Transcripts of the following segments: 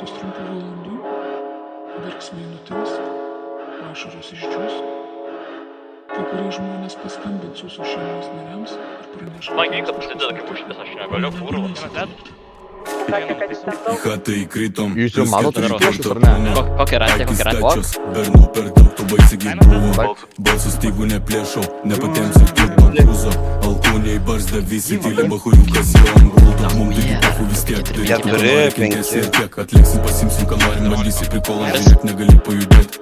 keletos trumpų valandų verksmai nutils, ašaros išdžius, kai kurie žmonės paskambins jūsų šeimos nariams ir praneš, Man gyka prasideda, kaip užpės, aš negaliu fūrų. Hatai įkritom. Jūs jau matote priešus, ar ne? Kokia rantė? Bernų per daug, tu baisiai buvo. Balsų stygų neplėšau, nepatempsiu tiek bankrūzo. Alkūniai barzda visi tyli bahuriukas jau ant gulto. Mum taigi pafu vis tiek daryti. Kentėsi ir tiek atliksim, pasimsim, ką norim, bandysi prikolą, žiūrėk, negali pajudėt.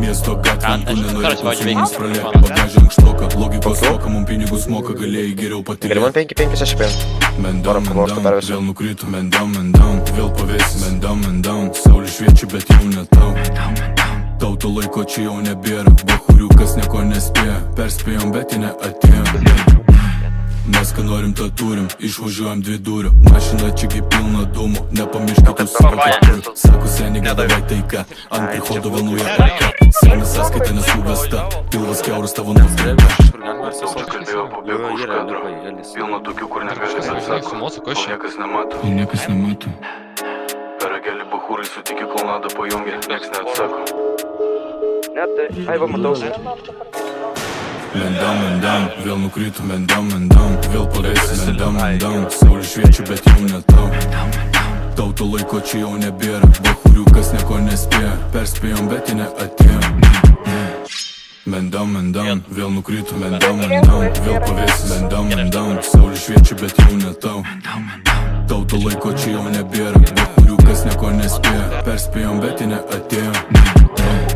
Miesto gatvėm, tu nenori klausimus pralėk. Bagažė ankštoka, logikos roka, mum pinigus moka, galėjai geriau patylėt. Gali man 5-5-6 pin. Mendam, vėl nukrito, mendam, vėl pavėsi, mendam, saulė šviečia, bet jau ne tau. Tauto laiko čia jau nebėra, bahuriukas nieko nespėja, perspėjom, bet ji neatėjo. Mes ką norim, tą turim, išvažiuojam 2 durų, mašina čiagi pilna dūmų, nepamirškite savo kur. Sako seniai, nedavai taika, ant prihodo vėl nauja karta. Sena sąskaita nesuvesta, pilvas kiauras tavo nuotrauka. Kalbėjau pabėgo už kadro, pilna tokių, kur negali atsako, niekas nemato. Niekas nemato. Perageli bahūrai sutikė klonadą pajungė, nieks neatsako. Ai, va, matau. Mendam, vėl nukrito, mendam, vėl pavėsi, mendam, saulė šviečia, bet jau ne tau. Tauto laiko čia jau nebėra, bahuriukas nieko nespėja, perspėjom, bet ji neatėjo. Mendam, vėl nukrito, mendam, vėl pavėsi, mendam, saulė šviečia, bet jau ne tau. Tauto laiko čia jau nebėra, bahuriukas nieko nespėja, perspėjom, bet ji neatėjo.